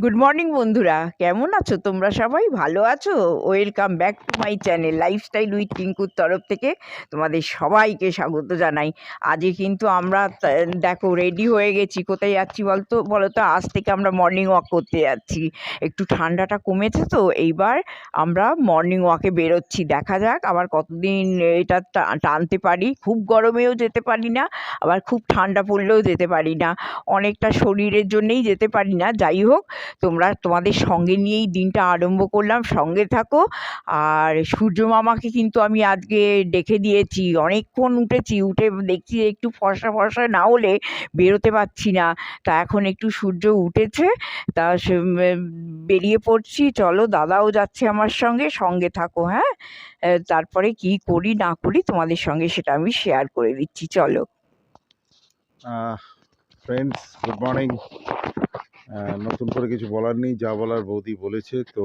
Good morning বন্ধুরা, কেমন আছো তোমরা? সবাই ভালো আছো? Welcome back to my channel lifestyle with টিঙ্কুর তরফ থেকে তোমাদের সবাইকে স্বাগত জানাই। আজকে কিন্তু আমরা দেখো রেডি হয়ে গেছি। কোথায় যাচ্ছি বলো তো? আজ থেকে আমরা মর্নিং ওয়াক করতে যাচ্ছি। একটু ঠান্ডাটা কমেছে তো এইবার আমরা মর্নিং ওয়াকে বেরোচ্ছি। দেখা যাক আবার কতদিন এটা টানতে পারি। খুব গরমেও যেতে পারি না, আবার খুব ঠান্ডা পড়লেও যেতে পারি না। অনেকটা শরীরের জন্যেই যেতে পারি না। যাই হোক, তোমাদের সঙ্গে নিয়েই দিনটা আরম্ভ করলাম। সঙ্গে থাকো। আর সূর্য মামাকে কিন্তু আমি আজকে ডেকে দিয়েছি। অনেকক্ষণ উঠেছি, উঠে দেখছি একটু ফর্সা ফর্সা না হলে বেরোতে পারছি না। তা এখন একটু সূর্য উঠেছে, তা বেরিয়ে পড়ছি। চলো, দাদাও যাচ্ছে আমার সঙ্গে। সঙ্গে থাকো, হ্যাঁ। তারপরে কি করি না করি তোমাদের সঙ্গে সেটা আমি শেয়ার করে দিচ্ছি। চলো ফ্রেন্ডস, গুড মর্নিং। নতুন করে কিছু বলার নেই, যা বলার বৌদি বলেছে। তো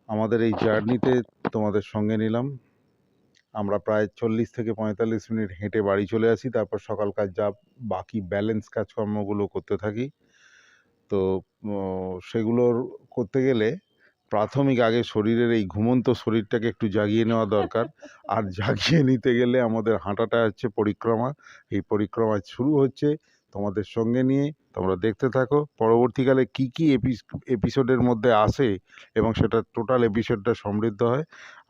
আমাদের এই জার্নিতে তোমাদের সঙ্গে নিলাম। আমরা প্রায় 40 থেকে 45 মিনিট হেঁটে বাড়ি চলে আসি, তারপর সকালকার যা বাকি ব্যালেন্স কাজকর্মগুলো করতে থাকি। তো সেগুলোর করতে গেলে প্রাথমিক আগে শরীরের এই ঘুমন্ত শরীরটাকে একটু জাগিয়ে নেওয়া দরকার। আর জাগিয়ে নিতে গেলে আমাদের হাঁটাটা হচ্ছে পরিক্রমা। এই পরিক্রমা শুরু হচ্ছে তোমাদের সঙ্গে নিয়ে। তোমরা দেখতে থাকো পরবর্তীকালে কি কি এপিসোডের মধ্যে আসে এবং সেটা টোটাল এপিসোডটা সমৃদ্ধ হয়।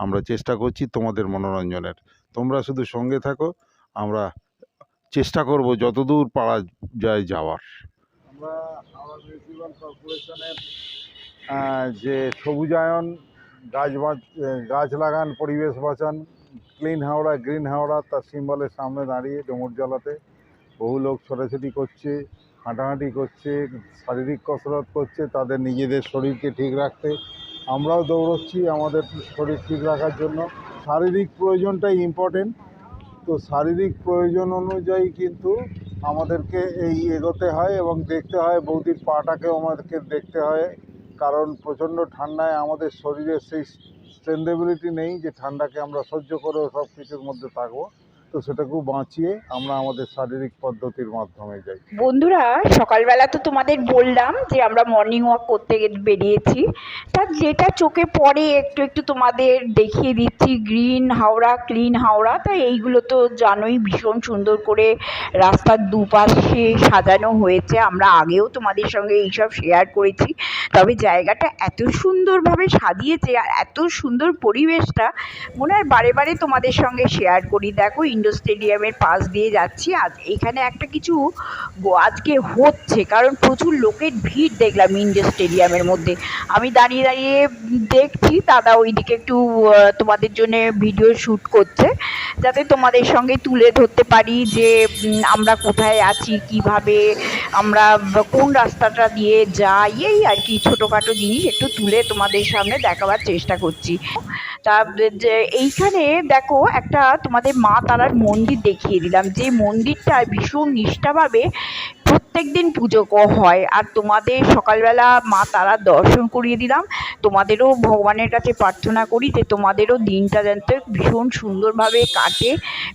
আমরা চেষ্টা করছি তোমাদের মনোরঞ্জনের। তোমরা শুধু সঙ্গে থাকো, আমরা চেষ্টা করব যতদূর পারা যায় যাওয়ার। আমরা হাওড়া মিউনিসিপ্যাল কর্পোরেশনের যে সবুজায়ন, গাছ লাগান, পরিবেশ বাঁচান, ক্লিন হাওড়া, গ্রিন হাওড়া, তার সিম্বলের সামনে দাঁড়িয়ে ডুমুরজলাতে বহু লোক ছোটাছুটি করছে, হাঁটাহাঁটি করছে, শারীরিক কসরত করছে তাদের নিজেদের শরীরকে ঠিক রাখতে। আমরাও দৌড়চ্ছি আমাদের শরীর ঠিক রাখার জন্য। শারীরিক প্রয়োজনটাই ইম্পর্টেন্ট। তো শারীরিক প্রয়োজন অনুযায়ী কিন্তু আমাদেরকে এগোতে হয় এবং দেখতে হয়। বৌদির পাটাকেও আমাদেরকে দেখতে হয়, কারণ প্রচণ্ড ঠান্ডায় আমাদের শরীরে সেই স্ট্রেন্থেবিলিটি নেই যে ঠান্ডাকে আমরা সহ্য করেও সব কিছুর মধ্যে থাকবো। তো সেটাকেও বাঁচিয়ে আমরা আমাদের শারীরিক পদ্ধতির মাধ্যমে যাই। বন্ধুরা, সকালবেলা তো তোমাদের বললাম যে আমরা মর্নিং ওয়াক করতে বেরিয়েছি। তা যেটা চোখে পড়ে একটু একটু তোমাদের দেখিয়ে দিচ্ছি। গ্রিন হাওড়া, ক্লিন হাওড়া, তা এইগুলো তো জানোই ভীষণ সুন্দর করে রাস্তার দুপাশে সাজানো হয়েছে। আমরা আগেও তোমাদের সঙ্গে এইসব শেয়ার করেছি, তবে জায়গাটা এত সুন্দরভাবে সাজিয়েছে আর এত সুন্দর পরিবেশটা, মনে হয় বারে বারে তোমাদের সঙ্গে শেয়ার করি। দেখো, ইন্ডোর স্টেডিয়ামের পাশ দিয়ে যাচ্ছি। আজ এখানে একটা কিছু আজকে হচ্ছে, কারণ প্রচুর লোকের ভিড় দেখলাম ইন্ডোর স্টেডিয়ামের মধ্যে। আমি দাঁড়িয়ে দাঁড়িয়ে দেখছি, দাদা ওইদিকে একটু তোমাদের জন্য ভিডিও শ্যুট করছে, যাতে তোমাদের সঙ্গে তুলে ধরতে পারি যে আমরা কোথায় আছি, কিভাবে আমরা কোন রাস্তাটা দিয়ে যাই, এই আর কি ছোটোখাটো জিনিস একটু তুলে তোমাদের সামনে দেখাবার চেষ্টা করছি। তা এইখানে দেখো একটা তোমাদের মা তারার মন্দির দেখিয়ে দিলাম, যে মন্দিরটা ভীষণ নিষ্ঠাভাবে প্রত্যেক দিন পুজো হয়। আর তোমাদের সকালবেলা মা তারার দর্শন করিয়ে দিলাম। তোমাদেরও ভগবানের কাছে প্রার্থনা করি যে তোমাদেরও দিনটা যাতে ভীষণ সুন্দরভাবে কাটে,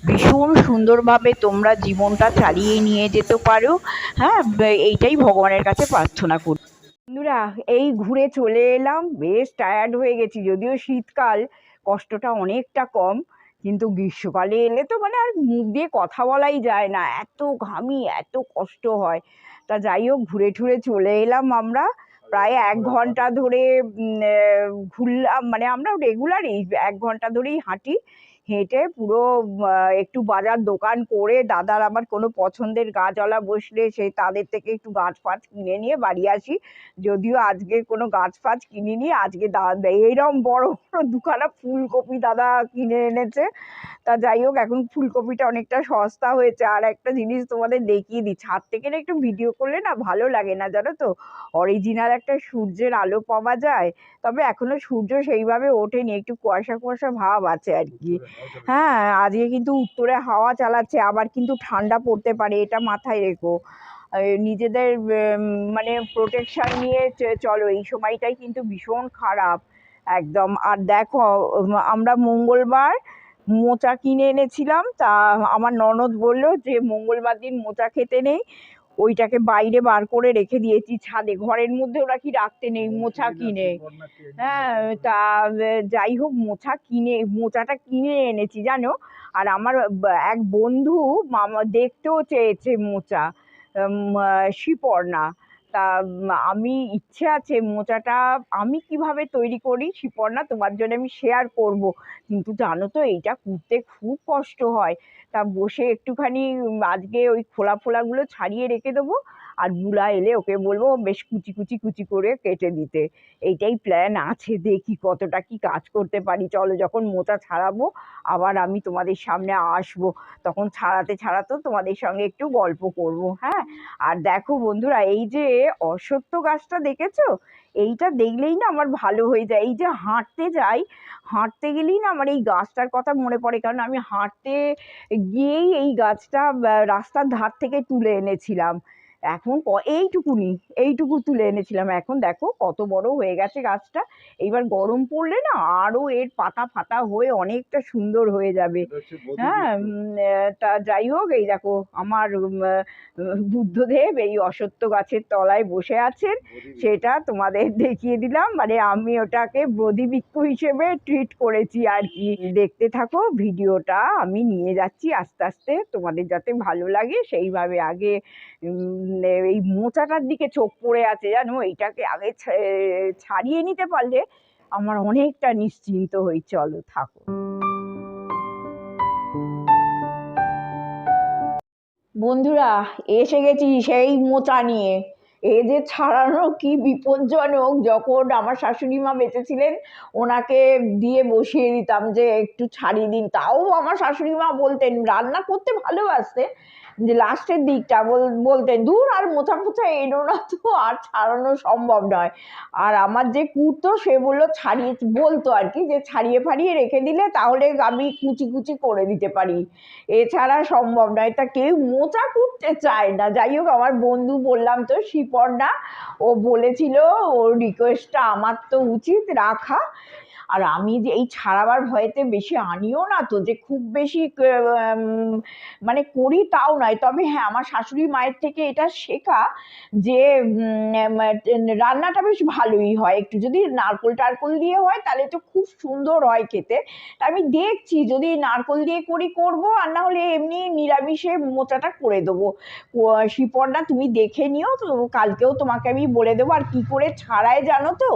ভীষণ সুন্দরভাবে তোমরা জীবনটা চালিয়ে নিয়ে যেতে পারো। হ্যাঁ, এইটাই ভগবানের কাছে প্রার্থনা করি। বন্ধুরা, এই ঘুরে চলে এলাম। বেশ টায়ার্ড হয়ে গেছি, যদিও শীতকাল কষ্টটা অনেকটা কম, কিন্তু গ্রীষ্মকালে এলে তো মানে আর মুখ দিয়ে কথা বলাই যায় না, এত ঘামি, এত কষ্ট হয়। তা যাই হোক, ঘুরে ঠুরে চলে এলাম। আমরা প্রায় 1 ঘন্টা ধরে ঘুরলাম, মানে আমরা রেগুলারই 1 ঘন্টা ধরেই হাঁটি। হেঁটে পুরো একটু বাজার দোকান করে, দাদার আমার কোনো পছন্দের গাছওয়ালা বসলে সেই তাদের থেকে একটু গাছ ফাছ কিনে নিয়ে বাড়ি আসি। যদিও আজকে কোনো গাছ ফাছ কিনিনি, আজকে দাদা এইরকম বড় বড় দুখানা ফুলকপি দাদা কিনে এনেছে। তা যাই হোক, এখন ফুলকপিটা অনেকটা সস্তা হয়েছে। আর একটা জিনিস তোমাদের দেখিয়ে দিই, ছাদ থেকে না একটু ভিডিও করলে না ভালো লাগে না, জানো তো, অরিজিনাল একটা সূর্যের আলো পাওয়া যায়। তবে এখনো সূর্য সেইভাবে ওঠেনি, একটু কুয়াশা কুয়াশা ভাব আছে আর কি। হ্যাঁ, আজকে কিন্তু উত্তরে হাওয়া চালাচ্ছে, আবার কিন্তু ঠান্ডা পড়তে পারে, এটা মাথায় রেখো। নিজেদের মানে প্রোটেকশন নিয়ে চলো, এই সময়টাই কিন্তু ভীষণ খারাপ একদম। আর দেখো, আমরা মঙ্গলবার মোচা কিনে এনেছিলাম। তা আমার ননদ বললো যে মঙ্গলবার দিন মোচা খেতে নেই, ওইটাকে বাইরে বার করে রেখে দিয়েছি ছাদে, ঘরের মধ্যে ওরা কি রাখতে নেই মোচা কিনে। হ্যাঁ, তা যাই হোক মোচাটা কিনে এনেছি জানো। আর আমার এক বন্ধু মামা দেখতেও চেয়েছে মোচা, শিপর্ণা। তা আমি ইচ্ছে আছে মোচাটা আমি কিভাবে তৈরি করি শিপর্ণা তোমার জন্য আমি শেয়ার করব। কিন্তু জানো তো এইটা করতে খুব কষ্ট হয়। তা বসে একটুখানি আজকে ওই খোলা ফোলাগুলো ছাড়িয়ে রেখে দেবো। আর বুলা এলে ওকে বলবো বেশ কুচি কুচি কুচি করে কেটে দিতে। এইটাই প্ল্যান আছে, দেখি কতটা কি কাজ করতে পারি। চলো, যখন মোচা ছাড়াবো আবার আমি তোমাদের সামনে আসবো, তখন ছাড়াতে ছাড়াতেও তোমাদের সঙ্গে একটু গল্প করব। হ্যাঁ, আর দেখো বন্ধুরা, এই যে অশ্বত্থ গাছটা দেখেছো, এইটা দেখলেই না আমার ভালো হয়ে যায়। এই যে হাঁটতে যাই, হাঁটতে গেলেই না আমার এই গাছটার কথা মনে পড়ে, কারণ আমি হাঁটতে গিয়েই এই গাছটা রাস্তার ধার থেকে তুলে এনেছিলাম। এখন এইটুকু তুলে এনেছিলাম, এখন দেখো কত বড় হয়ে গেছে গাছটা। এইবার গরম পড়লে না আরো এর পাতা ফাতা হয়ে অনেকটা সুন্দর হয়ে যাবে। হ্যাঁ, তা যাই হোক, এই দেখো আমার বুদ্ধদেব এই অশ্বত্থ গাছের তলায় বসে আছেন, সেটা তোমাদের দেখিয়ে দিলাম। মানে আমি ওটাকে বদ্বীবৃক্ষ হিসেবে ট্রিট করেছি আর কি। দেখতে থাকো ভিডিওটা, আমি নিয়ে যাচ্ছি আস্তে আস্তে, তোমাদের যাতে ভালো লাগে সেইভাবে। আগে এই মোচাটার দিকে চোখ পড়ে আছে জানো, এইটাকে আগে ছাড়িয়ে নিতে পারলে আমার অনেকটা নিশ্চিন্ত হই। চলো থাকো। বন্ধুরা, এসে গেছি সেই মোচা নিয়ে। এ যে ছাড়ানো কি বিপজ্জনক! যখন আমার শাশুড়ি মা বেঁচে ছিলেন ওনাকে দিয়ে বসিয়ে দিতাম যে একটু ছাড়িয়ে দিন, তাও আমার শাশুড়ি মা বলতেন, রান্না করতে ভালোবাসতেন, যে লাস্টের দিকটা বলতেন দূর আর মোচা ফোচা এনো না তো, আর ছাড়ানো সম্ভব নয়। আর আমার যে কুটতো সে বলতো আর কি, যে ছাড়িয়ে ফাড়িয়ে রেখে দিলে তাহলে আমি কুচি কুচি করে দিতে পারি, এছাড়া সম্ভব নয়। তা কেউ মোচা কুটতে চায় না। যাই হোক, আমার বন্ধু বললাম তো শিপর্ণা, ও বলেছিল, ওর রিকোয়েস্টটা আমার তো উচিত রাখা। আর আমি যে এই ছাড়াবার ভয়েতে বেশি আনিও না তো, যে খুব বেশি মানে করি তাও নয়। তবে হ্যাঁ, আমার শাশুড়ি মায়ের থেকে এটা শেখা যে রান্নাটা বেশ ভালোই হয়, একটু যদি নারকোল টারকোল দিয়ে হয় তাহলে তো খুব সুন্দর হয় খেতে। তা আমি দেখছি যদি নারকোল দিয়ে করবো, আর না হলে এমনি নিরামিষে মোচাটা করে দেবো। শিপর্ণা তুমি দেখে নিও তো, কালকেও তোমাকে আমি বলে দেবো। আর কি করে ছাড়ায় জানো তো,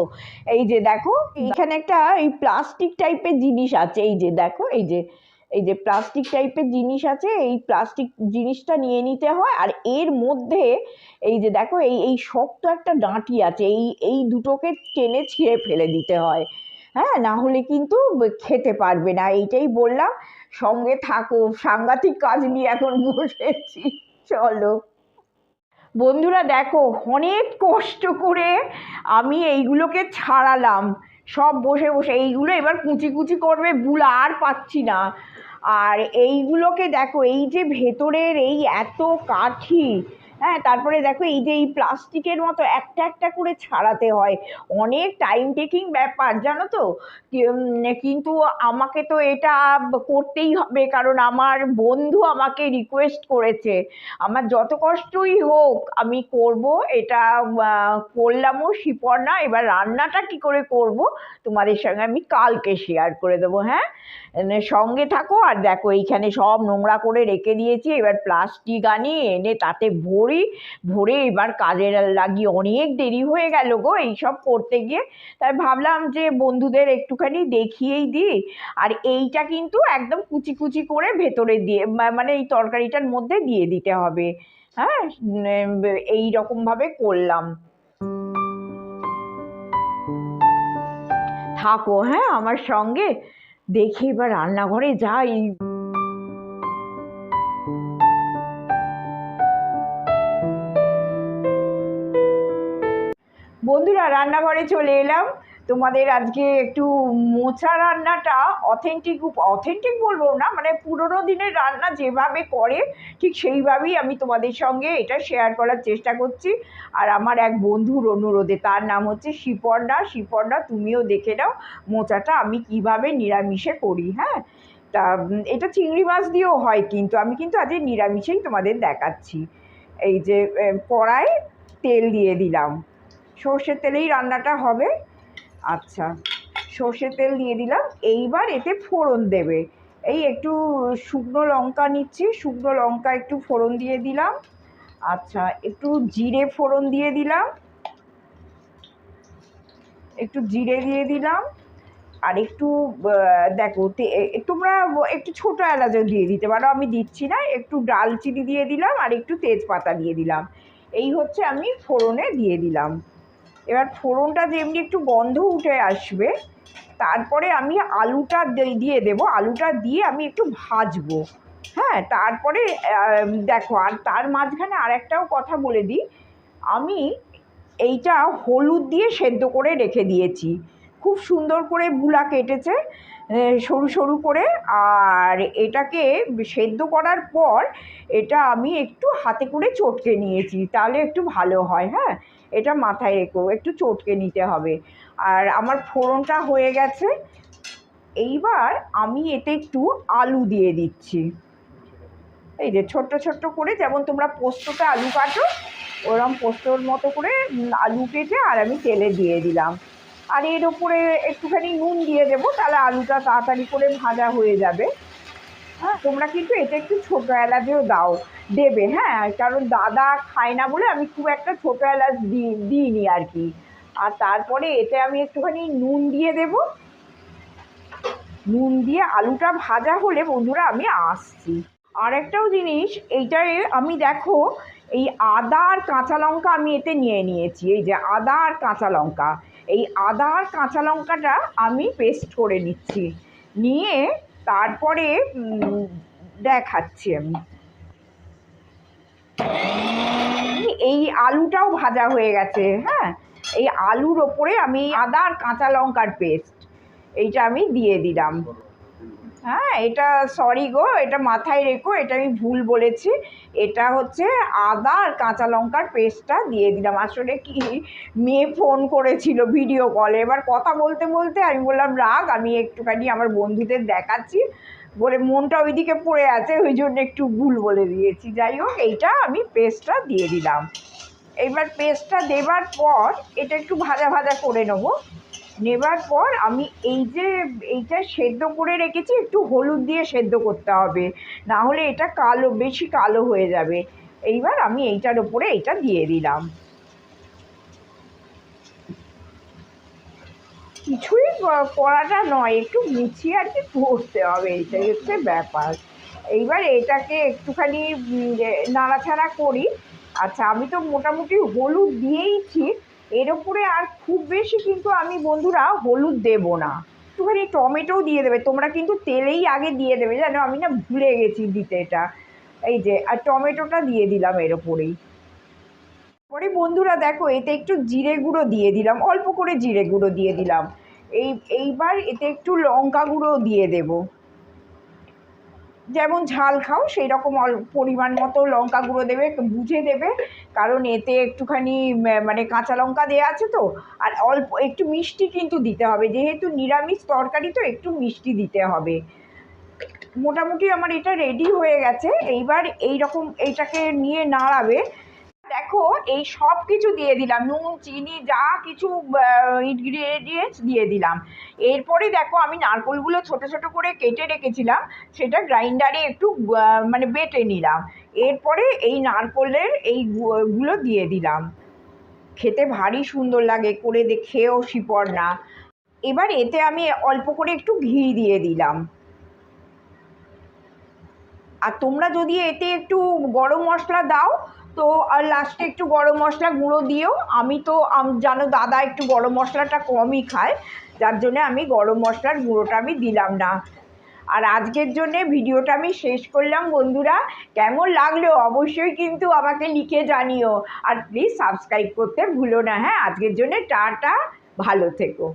এই যে দেখো এখানে একটা এই প্লাস্টিক টাইপের জিনিস আছে, এই যে দেখো, এই যে প্লাস্টিক টাইপের জিনিস আছে, এই প্লাস্টিক জিনিসটা নিয়ে নিতে হয়। আর এর মধ্যে এই যে দেখো এই শক্ত একটা ডাঁটি আছে, এই দুটোকে টেনে ছিঁড়ে ফেলে দিতে হয়। হ্যাঁ, না হলে কিন্তু খেতে পারবে না। এইটাই বললাম, সঙ্গে থাকো, সাংঘাতিক কাজ নিয়ে এখন বসেছি। চলো বন্ধুরা, দেখো অনেক কষ্ট করে আমি এইগুলোকে ছাড়ালাম, সব বসে বসে। এইগুলো এবার কুচি কুচি করবে বুলা, আর পাচ্ছি না। আর এইগুলোকে দেখো, এই যে ভেতরের এই এত কাঠি, হ্যাঁ, তারপরে দেখো এই যে এই প্লাস্টিকের মতো একটা একটা করে ছাড়াতে হয়, অনেক টাইম টেকিং ব্যাপার জানো তো। কিন্তু আমাকে তো এটা করতেই হবে, কারণ আমার বন্ধু আমাকে রিকোয়েস্ট করেছে। আমার যত কষ্টই হোক আমি করব এটা। করলামও শিপর্ণা। এবার রান্নাটা কি করে করব তোমাদের সঙ্গে আমি কালকে শেয়ার করে দেবো। হ্যাঁ, সঙ্গে থাকো। আর দেখো এইখানে সব নোংরা করে রেখে দিয়েছি, এবার প্লাস্টিক আনি, এনে তাতে ভরে এবার কাজে লাগি। অনেক দেরি হয়ে গেল গো এইসব করতে গিয়ে, তাই ভাবলাম যে বন্ধুদের একটুখানি দেখিয়েই দিই। আর এইটা কিন্তু একদম কুচি কুচি করে ভেতরে দিয়ে, মানে এই তরকারিটার মধ্যে দিয়ে দিতে হবে। হ্যাঁ, এই রকম ভাবে করলাম। থাকো হ্যাঁ আমার সঙ্গে, দেখি এবার রান্নাঘরে যাই। বন্ধুরা, রান্নাঘরে চলে এলাম। তোমাদের আজকে একটু মোচা রান্নাটা অথেন্টিক বলবো না, মানে পুরোনো দিনের রান্না যেভাবে করে ঠিক সেইভাবেই আমি তোমাদের সঙ্গে এটা শেয়ার করার চেষ্টা করছি। আর আমার এক বন্ধুর অনুরোধে, তার নাম হচ্ছে শিপর্ণা, তুমিও দেখে নাও মোচাটা আমি কিভাবে নিরামিষে করি। হ্যাঁ, তা এটা চিংড়ি মাছ দিয়েও হয়, কিন্তু আমি কিন্তু আজকে নিরামিষেই তোমাদের দেখাচ্ছি। এই যে কড়াই তেল দিয়ে দিলাম, সর্ষের তেলেই রান্নাটা হবে। আচ্ছা, সর্ষের তেল দিয়ে দিলাম। এইবার এতে ফোড়ন দেবে। এই একটু শুকনো লঙ্কা নিচ্ছি, শুকনো লঙ্কা একটু ফোড়ন দিয়ে দিলাম। আচ্ছা, একটু জিরে ফোড়ন দিয়ে দিলাম, একটু জিরে দিয়ে দিলাম। আর একটু দেখো তোমরা একটু ছোটো এলাচও দিয়ে দিতে পারো, আমি দিচ্ছি না। একটু ডালচিনি দিয়ে দিলাম আর একটু তেজপাতা দিয়ে দিলাম। এই হচ্ছে আমি ফোড়নে দিয়ে দিলাম। এবার ফোড়নটা যেমনি একটু গন্ধ উঠে আসবে, তারপরে আমি আলুটা দিয়ে দেবো। আলুটা দিয়ে আমি একটু ভাজবো। হ্যাঁ, তারপরে দেখো, আর তার মাঝখানে আর একটাও কথা বলে দিই, আমি এইটা হলুদ দিয়ে সেদ্ধ করে রেখে দিয়েছি। খুব সুন্দর করে বুলা কেটেছে সরু সরু করে। আর এটাকে সেদ্ধ করার পর এটা আমি একটু হাতে করে চটকে নিয়েছি, তাহলে একটু ভালো হয়। হ্যাঁ, এটা মাথায় রেখো, একটু চটকে নিতে হবে। আর আমার ফোড়নটা হয়ে গেছে। এইবার আমি এতে একটু আলু দিয়ে দিচ্ছি। এই যে ছোট্ট ছোট্ট করে, যেমন তোমরা পোস্ততে আলু কাটো, ওরকম পোস্তর মতো করে আলু কেটে আর আমি তেলে দিয়ে দিলাম। আর এর ওপরে একটুখানি নুন দিয়ে দেবো, তাহলে আলুটা তাড়াতাড়ি করে ভাজা হয়ে যাবে। হ্যাঁ, তোমরা কিন্তু এটা একটু ছোটো এলাচও দেবে। হ্যাঁ, কারণ দাদা খায় না বলে আমি খুব একটা ছোটো এলাচ দিইনি আর কি। আর তারপরে এতে আমি একটুখানি নুন দিয়ে দেব। নুন দিয়ে আলুটা ভাজা হলে বন্ধুরা আমি আসছি। আর একটাও জিনিস, এইটায় আমি দেখো এই আদা আর কাঁচা লঙ্কা আমি এতে নিয়ে নিয়েছি। এই যে আদা আর কাঁচা লঙ্কা, এই আদা আর কাঁচা লঙ্কাটা আমি পেস্ট করে নিচ্ছি, নিয়ে তারপরে দেখাচ্ছি আমি। এই আলুটাও ভাজা হয়ে গেছে। হ্যাঁ, এই আলুর ওপরে আমি আদা আর কাঁচা লঙ্কার পেস্ট এইটা আমি দিয়ে দিলাম। হ্যাঁ, এটা সরি গো, এটা মাথায় রেখো, এটা আমি ভুল বলেছি। এটা হচ্ছে আদা আর কাঁচা লঙ্কার পেস্টটা দিয়ে দিলাম। আসলে কি, মেয়ে ফোন করেছিল ভিডিও কলে, এবার কথা বলতে বলতে আমি বললাম রাগ, আমি একটুখানি আমার বন্ধুদের দেখাচ্ছি বলে মনটা ওইদিকে পড়ে আছে, ওই জন্য একটু ভুল বলে দিয়েছি। যাই হোক, এইটা আমি পেস্টটা দিয়ে দিলাম। এইবার পেস্টটা দেবার পর এটা একটু ভাজা ভাজা করে নেবো। নেবার পর আমি এইটা সেদ্ধ করে রেখেছি, একটু হলুদ দিয়ে সেদ্ধ করতে হবে, না হলে এটা বেশি কালো হয়ে যাবে। এইবার আমি এইটার ওপরে এইটা দিয়ে দিলাম। কিছুই করাটা নয়, একটু মুছিয়ে আর কি করতে হবে, এইটাই হচ্ছে ব্যাপার। এইবার এটাকে একটুখানি নাড়াচাড়া করি। আচ্ছা, আমি তো মোটামুটি হলুদ দিয়েইছি, এর ওপরে আর খুব বেশি কিন্তু আমি বন্ধুরা হলুদ দেবো না। একটুখানি টমেটোও দিয়ে দেবে তোমরা, কিন্তু তেলেই আগে দিয়ে দেবে, জানো আমি না ভুলে গেছি দিতে এটা। এই যে, আর টমেটোটা দিয়ে দিলাম এর ওপরেই। পরে বন্ধুরা দেখো, এতে একটু জিরে গুঁড়ো দিয়ে দিলাম, অল্প করে জিরে গুঁড়ো দিয়ে দিলাম। এইবার এতে একটু লঙ্কা গুঁড়ো দিয়ে দেব, যেমন ঝাল খাও সেই রকম পরিমাণ মতো লঙ্কা গুঁড়ো দেবে, বুঝে দেবে। কারণ এতে একটুখানি মানে কাঁচা লঙ্কা দেওয়া আছে তো। আর অল্প একটু মিষ্টি কিন্তু দিতে হবে, যেহেতু নিরামিষ তরকারি তো একটু মিষ্টি দিতে হবে। মোটামুটি আমার এটা রেডি হয়ে গেছে। এইবার এইটাকে নিয়ে নাড়াবে। দেখো, এই সব কিছু দিয়ে দিলাম, নুন চিনি যা কিছু ইনগ্রিডিয়েন্টস দিয়ে দিলাম। এরপরে দেখো, আমি নারকেলগুলো ছোট ছোট করে কেটে রেখেছিলাম, সেটা গ্রাইন্ডারে একটু মানে বেটে নিলাম। এরপরে এই নারকেলের গুলো দিয়ে দিলাম। খেতে ভারী সুন্দর লাগে, করে খেয়েও শিপর না। এবার এতে আমি অল্প করে একটু ঘি দিয়ে দিলাম। আর তোমরা যদি এতে একটু গরম মশলা দাও তো আর লাস্টে একটু গরম মশলা গুঁড়ো দিও। আমি তো জানো দাদা একটু গরম মশলাটা কমই খায়, যার জন্যে আমি গরম মশলার গুঁড়োটা আমি দিলাম না। আর আজকের জন্যে ভিডিওটা আমি শেষ করলাম বন্ধুরা। কেমন লাগলো অবশ্যই কিন্তু আমাকে লিখে জানিও। আর প্লিজ সাবস্ক্রাইব করতে ভুলো না। হ্যাঁ, আজকের জন্যে টাটা, ভালো থেকো।